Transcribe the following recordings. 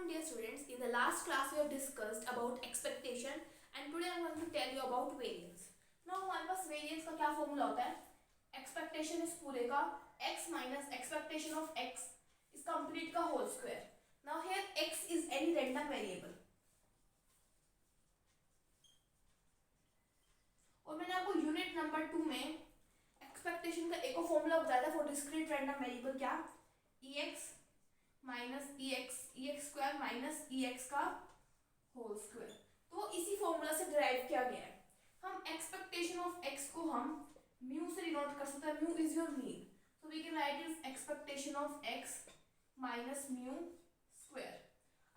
afternoon, dear students. In the last class, we have discussed about expectation, and today I am going to tell you about variance. Now, हमारे पास variance का क्या formula होता है? Expectation इस पूरे का x minus expectation of x is complete का whole square. Now here x is any random variable. और मैंने आपको यूनिट नंबर 2 में एक्सपेक्टेशन का एक और फॉर्मूला बताया था फॉर डिस्क्रीट रैंडम वेरिएबल. क्या? ex minus x square minus x का होल स्क्वायर. तो इसी फॉर्मूला से डिराइव किया गया है. हम एक्सपेक्टेशन ऑफ एक्स को हम म्यू से डिनोट कर सकते हैं. Mu is your mean, so we can write is expectation of x minus mu square.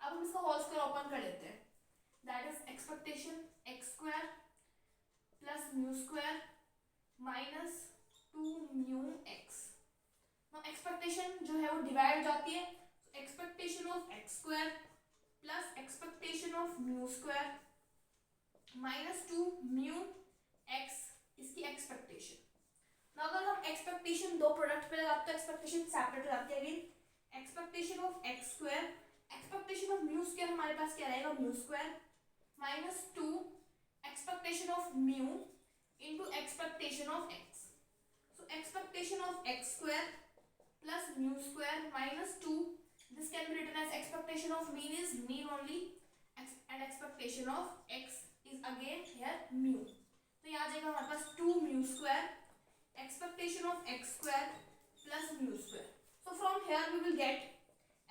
अब हम इसका होल स्क्वायर ओपन कर लेते हैं. That is expectation x square plus mu square minus 2 mu x. Expectation जो है वो डिवाइड जाती है. Expectation of x square plus expectation of mu square minus 2 mu x इसकी एक्सपेक्टेशन. ना अगर हम एक्सपेक्टेशन दो प्रोडक्ट पे लगाते हैं एक्सपेक्टेशन सेपरेट हो जाती है. Again expectation of x square expectation of mu square हमारे पास क्या रहेगा? Mu square minus 2 expectation of mu into expectation of x. So expectation of x square plus mu square minus 2. This can be written as expectation of mean is mean only, and expectation of x is again here mu. तो यहाँ आ जाएगा हमारे पास 2 mu square expectation of x square plus mu square. So from here we will get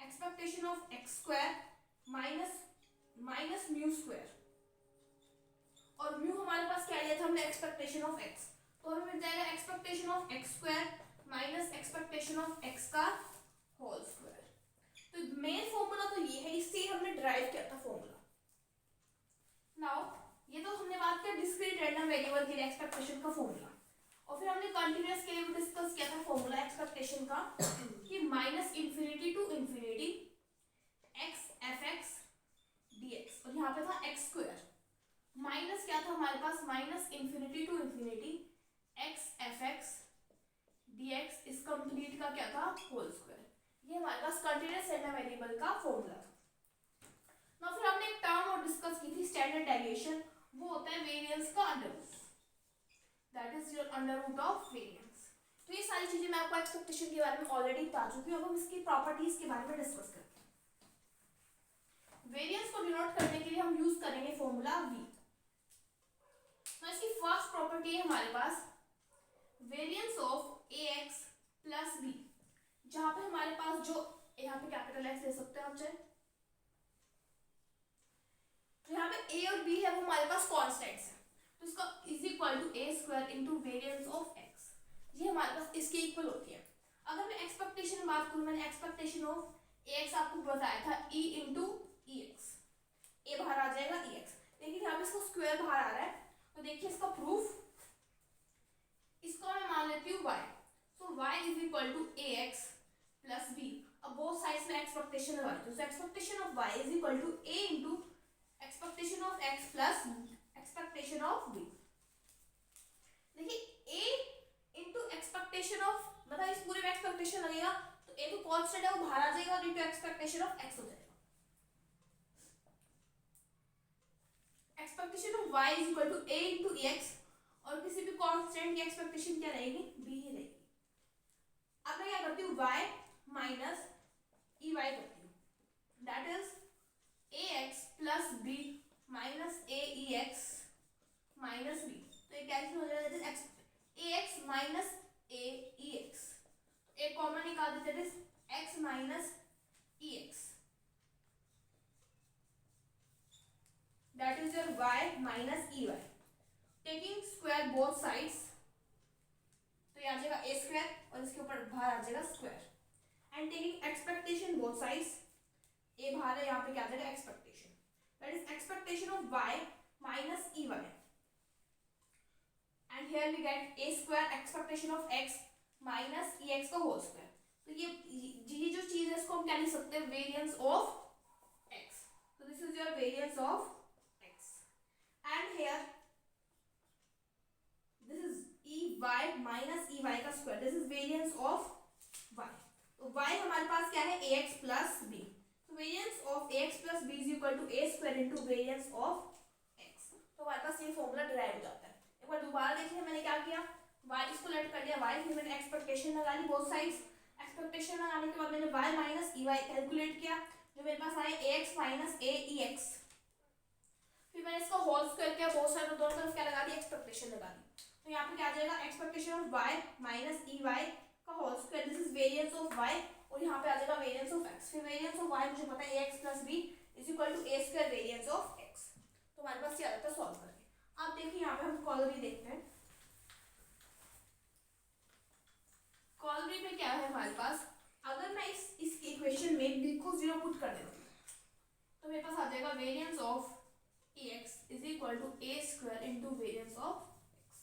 expectation of x square minus mu square. और mu हमारे पास क्या लिया था हमने? expectation of x. तो हमें मिल जाएगा expectation of x square minus expectation of x का होल स्क्वायर. तो मेन फॉर्मूला तो ये है, इससे हमने डिराइव किया था फॉर्मूला. नाउ ये तो हमने बात किया डिस्क्रीट रैंडम वेरिएबल के लिए एक्सपेक्टेशन का फॉर्मूला. और फिर हमने कंटीन्यूअस के लिए भी डिस्कस किया था फॉर्मूला एक्सपेक्टेशन का कि minus infinity to infinity x fx dx. और यहाँ पे था x स्क्वायर माइनस क्या था हमारे पास? Minus infinity to infinity x fx dx इस कंप्लीट का क्या था? Whole square. ये हमारे पास कंटीन्यूअस रैंडम वेरिएबल का फॉर्मूला था. ना फिर हमने एक टर्म और डिस्कस की थी स्टैंडर्ड डेविएशन. वो होता है वेरिएंस का under root. That is your under root of variance. तो ये सारी चीजें मैं आपको एक्सपेक्टेशन के बारे में ऑलरेडी बता चुकी हूँ. अब हम इसकी प्रॉपर्टीज के बारे में डिस्कस करते हैं. वेरिएंस को डिनोट करने के लिए हम यूज करेंगे फॉर्मूला v. तो इसकी फर्स्ट प्रॉपर्टी है हमारे पास variance of ax plus b. जहां पे हमारे पास जो यहाँ पे कैपिटल x ले सकते हैं हम चाहे. तो यहाँ पे a और b है वो हमारे पास कांस्टेंट्स है. तो इसका is equal to a square into variance of x. ये हमारे पास इसके इक्वल होती है. अगर मैं एक्सपेक्टेशन की बात करूं, मैंने एक्सपेक्टेशन ऑफ ax आपको बताया था e इनटू ex. a बाहर आ जाएगा ex. लेकिन यहाँ पे इसका स्क्वायर बाहर आ रहा है. तो देखिए इसका प्रूफ. इसको मैं मान लेती हूँ y. So y is equal to ax plus b. अब बोथ साइड्स में एक्सपेक्टेशन लगा दी. तो expectation of y is equal to a into expectation of x plus expectation of b. देखिए a into एक्सपेक्टेशन ऑफ मतलब इस पूरे में expectation लगेगा तो a तो कांस्टेंट है वो बाहर आ जाएगा और into एक्सपेक्टेशन ऑफ x हो जाएगा. Expectation of y is equal to a into x और किसी भी कांस्टेंट की एक्सपेक्टेशन क्या रहेगी? b ही रहेगी. अब मैं क्या करती हूँ? y माइनस ई वाई करती हूँ. That is ax plus b minus aex minus b. तो ये कैंसिल हो जाएगा. ax माइनस aex एक कॉमन निकाल देते हैं. x minus ex. That is your y minus ey. Taking square both sides तो ये आ जाएगा a स्क्वायर और इसके ऊपर बाहर आ जाएगा square. And taking expectation both sides a बाहर है, यहाँ पे क्या आ जाएगा? Expectation. That is expectation of y minus ey. And here we get a square expectation of x minus ex का होल स्क्वायर. तो ये जो चीज है इसको हम क्या लिख सकते हैं? Variance of x. तो this is your variance of x. And here this is ey minus ey का square. This is variance of y. तो y हमारे पास क्या है? ax plus b. तो variance of ax equal to a square into variance of x. तो हमारे पास ये फॉर्मूला डिराइव हो जाता है। एक बार दोबारा देखिए मैंने क्या किया, y इसको लेट कर लिया y, फिर मैंने एक्सपेक्टेशन लगा ली बोथ साइड्स। एक्सपेक्टेशन लगाने के बाद मैंने y माइनस ई वाई कैलकुलेट किया, जो मेरे पास आया a x minus a e x. फिर मैंने इसका होल स्क्वायर किया बोथ साइड, दोनों तरफ क्या लगा दी, एक्सपेक्टेशन लगा दी। तो यहाँ पे क्या आ जाएगा, expectation of y minus E Y का whole square, this is variance of y, और यहाँ पे आ जाएगा वेरिएंस ऑफ x। फिर वेरिएंस ऑफ y मुझे पता है ax plus b is equal to a square variance of x। तो हमारे पास ये आ जाता है सॉल्व करके। अब देखिए यहाँ पे हम कॉलरी देखते हैं। कॉलरी में क्या है हमारे पास, अगर मैं इस इक्वेशन में b को 0 पुट कर देती हूँ तो मेरे पास आ जाएगा variance of ax is equal to a square into variance of x।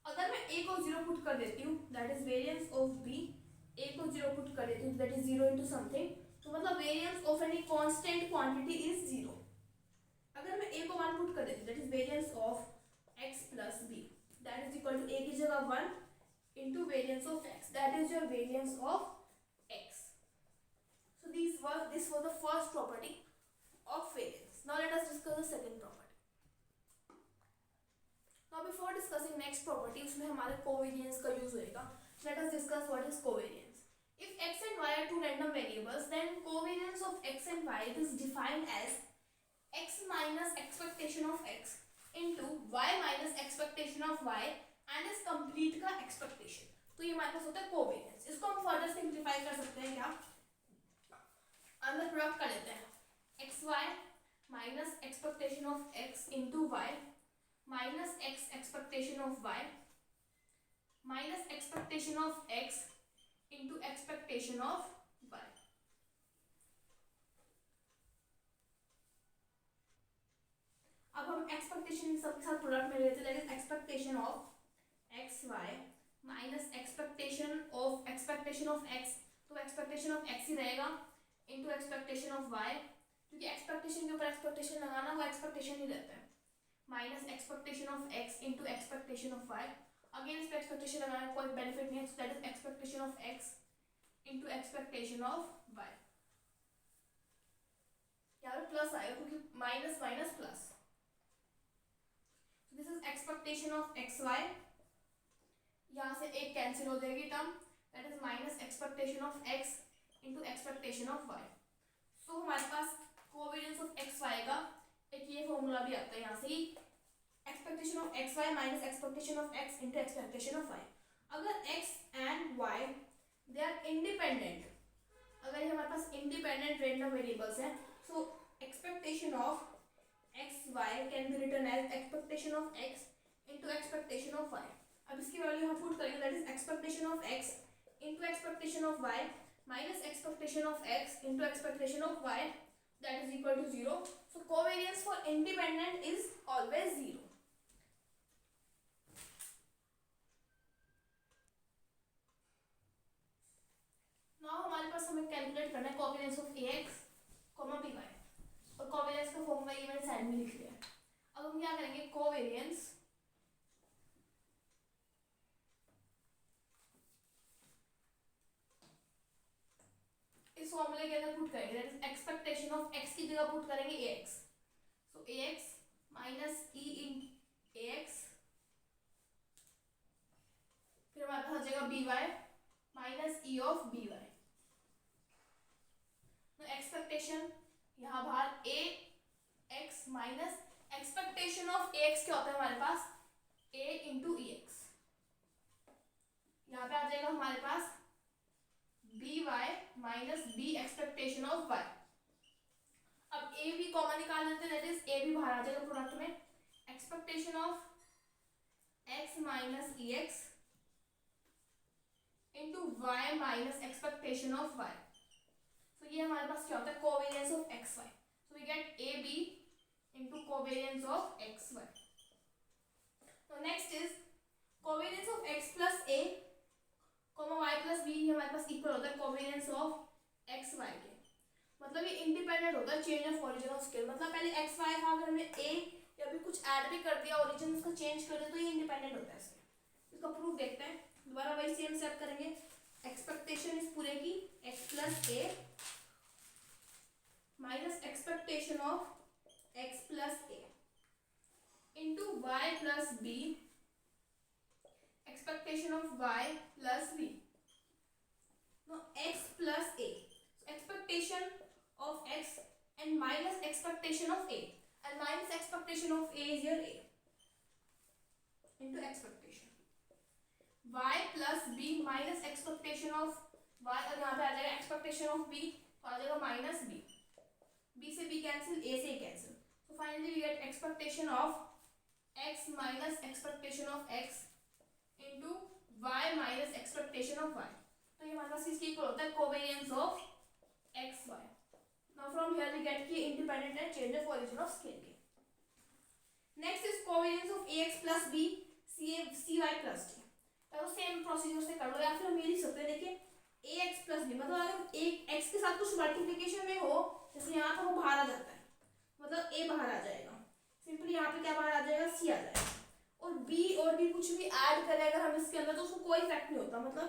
अगर मैं a को 0 पुट कर देती हूँ that is variance of b, a को 0 पुट कर देती हूँ दैट इज 0 इनटू समथिंग, तो मतलब variance of any constant quantity is 0। अगर मैं a को 1 पुट कर देती हूँ that is variance of x plus b that is equal to a की जगह 1 into variance of x, that is your variance of x. So this was the first property of variance. Now let us discuss the second property. Now before discussing next property, उसमें हमारे covariance का use होएगा. Let us discuss what is covariance. If x and y are two random variables, then covariance of x and y is defined as x minus expectation of x into y minus expectation of y and इस complete का expectation. तो ये हमारे पास होता है covariance. इसको हम फर्दर सिंप्लीफाई कर सकते हैं, क्या अंदर प्रोडक्ट कर लेते हैं, x Y minus expectation of x into y minus x expectation of Y minus expectation of x into expectation of Y. अब हम एक्सपेक्टेशन सबके साथ प्रोडक्ट में लेते हैं, that is expectation of x Y minus expectation of x, तो expectation of x ही रहेगा इनटू एक्सपेक्टेशन ऑफ वाई, क्योंकि एक्सपेक्टेशन के ऊपर एक्सपेक्टेशन लगाना वो एक्सपेक्टेशन ही रहता है, minus expectation of x into expectation of Y. Again इस पे एक्सपेक्टेशन लगाने का कोई बेनिफिट नहीं है, that is expectation of x into expectation of Y. यहाँ पे प्लस आएगा क्योंकि minus minus plus, this is expectation of x Y, यहाँ से एक कैंसिल हो जाएगी term, that is minus expectation of x into expectation of Y. So हमारे पास कोवेरिएंस ऑफ एक्स वाई का एक ये फॉर्मूला भी आता है, यहाँ से ही expectation of x Y minus expectation of x into expectation of Y. अगर X and Y they are independent, अगर ये हमारे पास इंडिपेंडेंट रैंडम वेरिएबल्स हैं, so expectation of x Y can be written as expectation of x into expectation of Y. अब इसकी value हम put करेंगे, that is expectation of x into expectation of Y minus expectation of x into expectation of Y, that is equal to 0। So covariance for independent is always 0। Now हमारे पास हमें calculate करना है covariance of ax, by, और covariance का formula ये मैंने side में लिख लिया है। अब हम क्या करेंगे, कोवेरिएंस इस फॉर्मूले के अंदर पुट करेंगे, that is expectation of x की जगह पुट करेंगे ax, सो ax माइनस e इन ax, फिर हमारे पास आ जाएगा by minus e of by। तो एक्सपेक्टेशन यहाँ बाहर ax minus expectation of ax क्या होता है हमारे पास, a इंटू ex, यहाँ पे आ जाएगा हमारे पास by minus b expectation of y। अब a भी कॉमन निकाल लेते हैं, दैट इज a भी बाहर आ जाएगा प्रोडक्ट में, expectation of x minus ex into y minus expectation of y। तो ये हमारे पास क्या होता है, covariance of x Y. So we get A B into covariance of x Y. तो next is covariance of X plus A y plus B, हमारे पास इक्वल होता है कोवेरिएंस ऑफ एक्स वाई के, मतलब ये इंडिपेंडेंट होता है change of origin of scale. मतलब पहले एक्स वाई था, अगर हमने ए या भी कुछ ऐड भी कर दिया ओरिजिन उसका चेंज कर दिया तो ये इंडिपेंडेंट होता है इसके। इसका प्रूफ देखते हैं, दोबारा वही सेम स्टेप करेंगे। एक्सपेक्टेशन इस पूरे की x plus A minus expect y plus b, expectation of y plus b. Now x plus a, expectation of x and minus expectation of a, and minus expectation of a is your a into expectation. y plus b minus expectation of y, और यहाँ पे आ जाएगा expectation of b, तो आ जाएगा minus b. b से b cancel, a से cancel. So finally we get expectation of x minus expectation of x into y minus expectation of y. तो ये हमारे पास किसके इक्वल होता है? Covariance of x y. Now from here we get की independent and change of origin of scale के. Next is covariance of ax plus b cy plus d. तो same procedure से कर लो, या फिर हम ये लिख सकते हैं, देखिए ax plus b, मतलब अगर एक x के साथ कुछ मल्टीप्लिकेशन में हो, जैसे यहाँ पर वो बाहर आ जाता है, मतलब a बाहर आ जाएगा, सिंपली यहाँ पे क्या बाहर आ जाएगा? c आ जाएगा. और b और b कुछ भी ऐड करें अगर हम इसके अंदर तो उसको कोई इफेक्ट नहीं होता, मतलब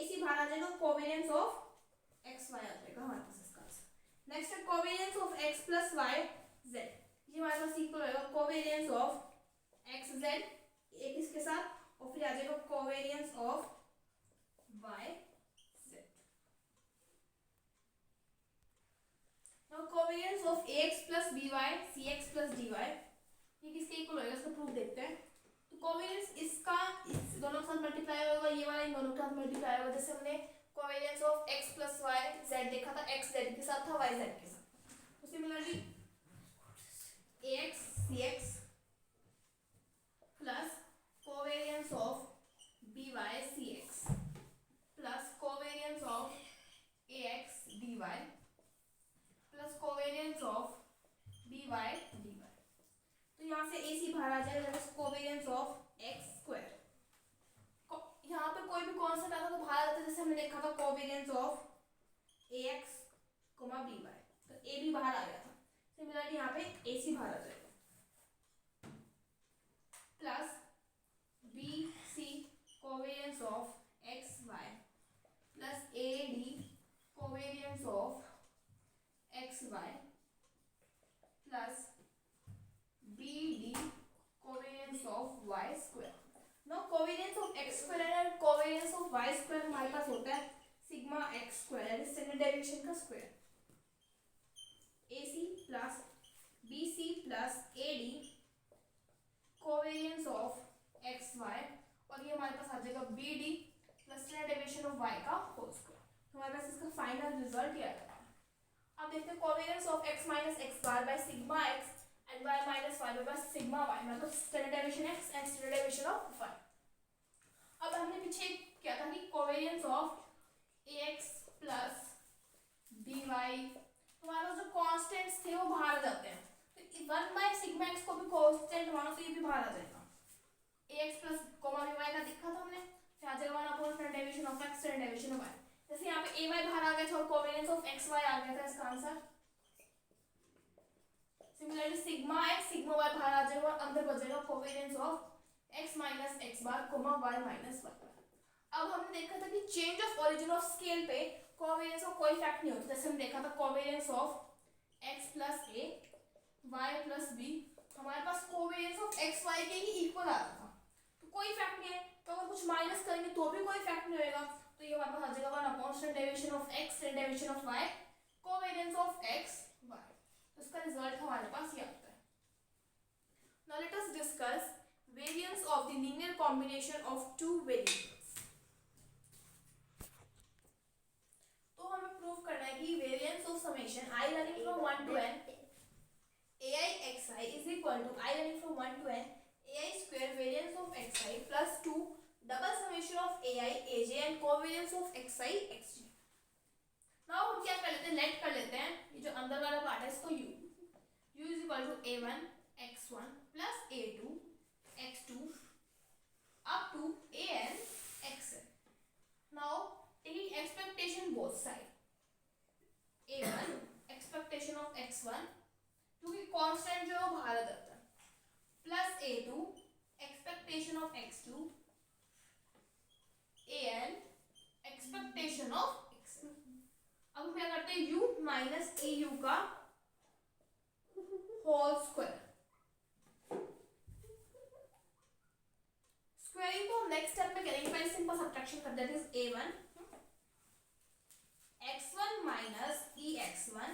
ac बाहर आ जाएगा, कोवेरियंस ऑफ x y आ जाएगा हमारे पास इसका आंसर. नेक्स्ट है covariance of x plus y z. ये हमारे पास इक्वल होगा कोवेरियंस ऑफ x z एक इसके साथ, और फिर आ जाएगा covariance of y z. Now covariance of ax plus by cx plus dy, ये किसके इक्वल होगा? इसका प्रूफ देखते हैं. तो कोवेरियंस इसका इस दोनों के साथ मल्टीप्लाई होगा, ये वाला इन दोनों के साथ मल्टीप्लाई होगा. जैसे हमने covariance of x plus y z देखा था, x z के साथ था, y z के साथ. तो similarly ax cx plus covariance of by cx plus covariance of ax dy plus covariance of by dy. तो यहाँ से ac बाहर आ जाएगा, that is covariance of x square. यहाँ पे कोई भी कांस्टेंट आता तो बाहर आता है, जैसे हमने देखा था कोवेरियंस ऑफ ax, by, तो a भी बाहर आ गया था. सिमिलरली यहाँ पे ac बाहर आ जाएगा plus bc covariance of xy plus ad covariance of xy plus bd covariance of y square. Now covariance of x square and covariance of y square हमारे पास होता है sigma x square, standard deviation का square. ac plus bc plus ad covariance of xy, और ये हमारे पास आ जाएगा bd plus standard deviation of y का होल स्क्वायर. तो हमारे पास इसका फाइनल रिजल्ट ये आएगा. अब देखते हैं covariance of x minus x bar by sigma x and y minus y by sigma y, मतलब standard deviation x and standard deviation of y. अब हमने पीछे क्या था कि covariance of ax plus by, हमारे जो कांस्टेंट्स थे वो बाहर आ जाते हैं, तो 1 by sigma x को भी कांस्टेंट मानो तो ये भी बाहर आ जाएगा. ax प्लस by का देखा था हमने, फिर आ जाएगा 1 upon standard deviation of x standard deviation of y. जैसे यहाँ पे ay बाहर आ गया था और कोवेरियंस ऑफ xy आ गया था, इसका answer. Similarly sigma x y बाहर आ जाएगा और अंदर बचेगा covariance of x minus x bar y minus y. अब हमने देखा था कि change of origin of scale पे कोवेरियंस का कोई इफेक्ट नहीं होता. जैसे हम देखा था covariance of x plus a y plus b, हमारे पास कोवेरियंस ऑफ x y के ही इक्वल आ रहा था, तो कोई इफेक्ट नहीं है. तो अगर कुछ माइनस करेंगे तो भी कोई इफेक्ट नहीं होगा, तो ये हमारे पास आ जाएगा 1 upon standard deviation of x standard deviation of y covariance of x y. तो इसका रिजल्ट हमारे पास ये आता है. Now let us discuss variance of the linear combination of two variables. तो हमें प्रूव करना है कि variance of summation I running from 1 to n ai xi is equal to I running from 1 to n ai square variance of xi plus 2 double summation of ai aj and covariance of xi xj. now हम क्या कर लेते हैं, late कर लेते हैं ये जो अंदर वाला पार्ट है इसको u is equal to a1 x1 plus a2 x2 up to an xn. now taking expectation both side, a1 expectation of x1 क्योंकि कांस्टेंट जो है वो बाहर जाता है, plus a2 expectation of x2 an expectation of xn. अब हम क्या करते हैं u माइनस au का होल स्क्वायर स्क्वायरिंग तो हम नेक्स्ट स्टेप में करेंगे, पहले सिंपल सब्ट्रैक्शन कर that is a1 x1 minus ex1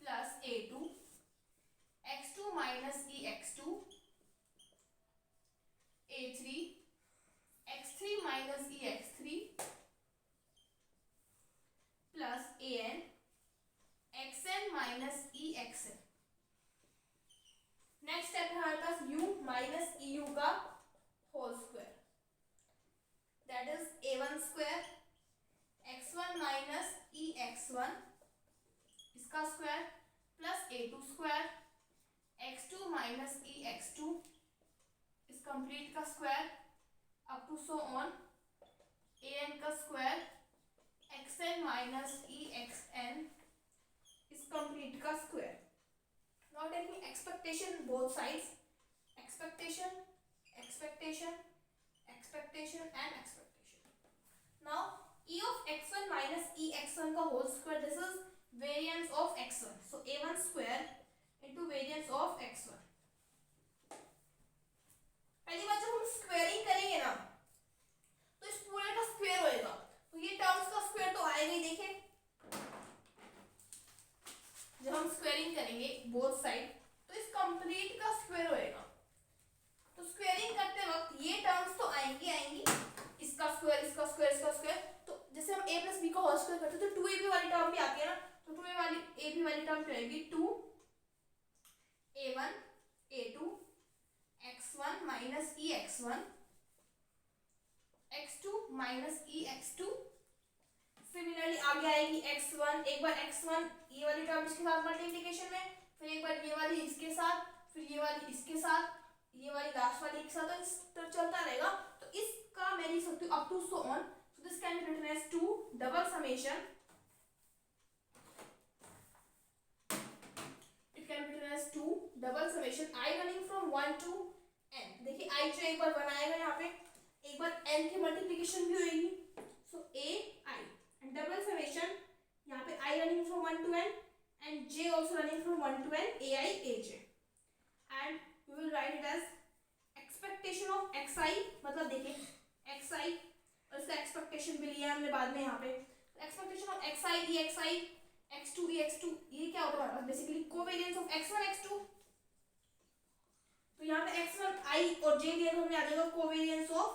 plus a2 x2 minus ex2 a3 x3 minus ex3 plus an xn minus exn। Next step है हमारे पास u माइनस eu का whole square that is a1 square x1 minus ex1 इसका square plus a2 square x2 minus ex2 इस complete का square up to so on an का square xn minus exn इस complete का square. Now taking expectation both sides, expectation, expectation, expectation and expectation. Now e of x1 minus ex1 का whole square, this is variance of x1. So a1 square into variance of x1. पहली बात जब हम squaring करेंगे ना तो इस पूरे का स्क्वायर होएगा, तो ये टर्म्स का स्क्वायर तो आएगा ही। देखिए जब हम स्क्वायरिंग करेंगे बोथ साइड तो इस कंप्लीट का स्क्वायर होएगा, तो स्क्वायरिंग करते वक्त ये टर्म्स तो आएंगी आएंगी, इसका स्क्वायर इसका स्क्वायर इसका स्क्वायर। तो जैसे हम a प्लस बी का होल स्क्वायर करते हैं तो 2ab वाली टर्म भी आती है ना, तो 2ab वाली टर्म क्या आएगी 2a1 a2 x1 minus ex1 x2 minus ex2। Similarly आगे आएगी x1, एक बार x1 ये वाली टर्म इसके साथ मल्टीप्लिकेशन में, फिर एक बार ये वाली इसके साथ, फिर ये वाली इसके साथ, ये वाली लास्ट वाली एक साथ, इस तरह चलता रहेगा। तो इसका मैं लिख सकती हूँ up to so on, so this can be written as 2 double summation, it can be written as 2 double summation i running from 1 to n। देखिए i जो एक बार 1 आएगा यहाँ पे, एक बार n की मल्टीप्लिकेशन भी होगी, सो a i and double summation यहाँ पे i running from 1 to n and j also running from 1 to n ai aj, and we will write it as expectation of xi, मतलब देखिए xi और इसका expectation भी लिया हमने बाद में यहाँ पे, expectation of xi exi x2 ex2, ये क्या होता है हमारे पास basically covariance of x1 x2। तो यहाँ पे x1 i और j दिया तो हमें आ जाएगा कोवेरिएंस ऑफ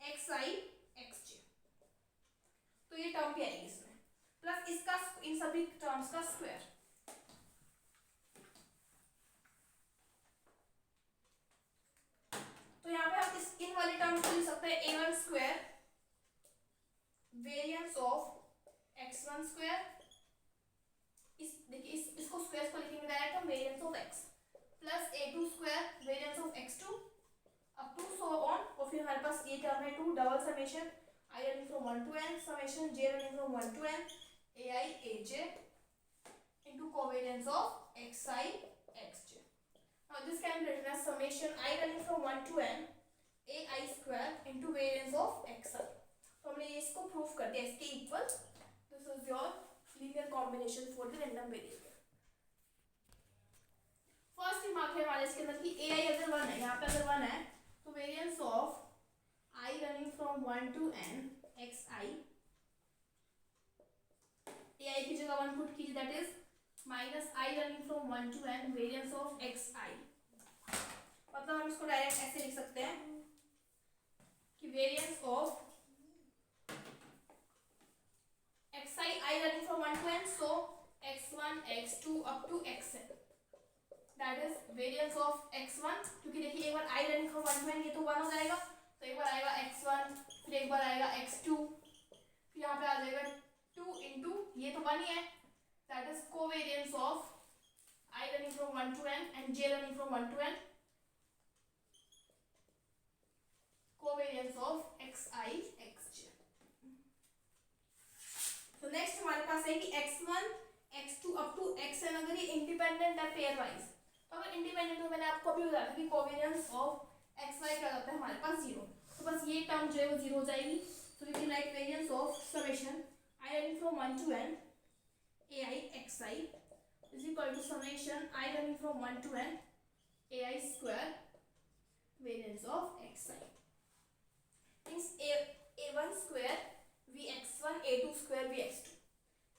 xi xj, तो ये टर्म भी आएगी इसमें, प्लस इसका इन सभी टर्म्स का स्क्वायर। तो यहाँ पे हम इस इन वाली टर्म्स को लिख सकते हैं a1 square variance of x1 square, इस देखिए इसको स्क्वायर को लिखेंगे डायरेक्ट हम variance of x, plus a2 square variance of x2 up to so on, और फिर हमारे पास ये टर्म है 2 double summation i running from 1 to n summation j running from 1 to n ai aj into covariance of xi xj। Now this can be written as summation i running from 1 to n ai square into variance of xi। तो हमने इसको proof कर दिया इसके equal, this is your linear combination for the random variable. First remark है हमारे इसके अंदर कि ai अगर 1 है, यहाँ पे अगर 1 है तो variance of i running from 1 to n xi, ai की जगह 1 पुट कीजिए that is minus i running from 1 to n variance of xi। मतलब हम इसको डायरेक्ट ऐसे लिख सकते हैं कि variance of xi i running from 1 to n, so x1 x2 up to xn, that is variance of x1, क्योंकि देखिए एक बार i running from 1 to n ये तो 1 हो जाएगा, तो एक बार आएगा x1, फिर एक बार आएगा x2, फिर यहाँ पे आ जाएगा 2 इंटू ये तो 1 ही है, that is covariance of i running from 1 to n and j running from 1 to n, covariance of xi xj। तो नेक्स्ट हमारे पास है कि x1 x2 up to xn अगर ये इंडिपेंडेंट है पेयर वाइज, तो अगर इंडिपेंडेंट हो, मैंने आपको अभी बताया था कि कोवेरिएंस ऑफ xy क्या होता है हमारे पास 0, तो बस ये टर्म जो है वो 0 हो जाएगी। So we can write variance of summation i running from 1 to n ai xi is equal to summation i running from 1 to n ai square variance of xi। Means a1 square vx1 a2 square vx2।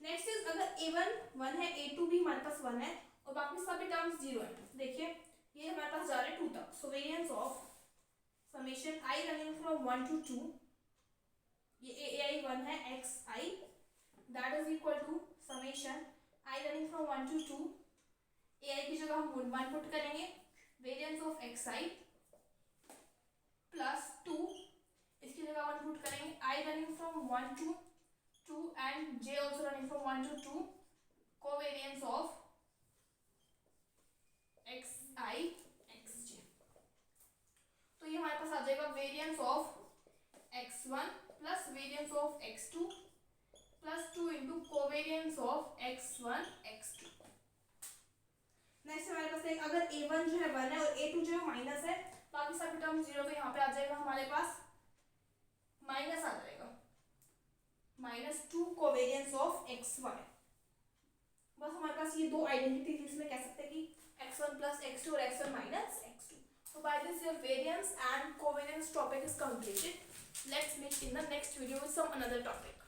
Next is अगर a1 1 है a2 भी हमारे पास 1 है और बाकी सभी terms 0 है। देखिए ये हमारे पास जा रहे हैं 2 तक। So variance of summation i running from 1 to 2, ये ai 1 है xi, that is equal to summation i running from 1 to 2, ai की जगह हम 1 पुट करेंगे, वेरिएंस ऑफ xi प्लस 2, इसकी जगह 1 पुट करेंगे, i running from 1 to 2 and j also running from 1 to 2, covariance of xi xj। तो ये हमारे पास आ जाएगा variance of x1 plus variance of x2 plus 2 into covariance of x1 x2। Next हमारे पास एक अगर a1 जो है 1 है और a2 जो है माइनस है, बाकी सभी टर्म 0, तो यहाँ पे आ जाएगा हमारे पास माइनस आ जाएगा -2 कोवेरियंस ऑफ x1। बस हमारे पास ये दो आइडेंटिटी जिसमें कह सकते हैं कि x1 प्लस x2 और x1 minus x2। So by this your variance and covariance topic is completed. Let's meet in the next video with some another topic.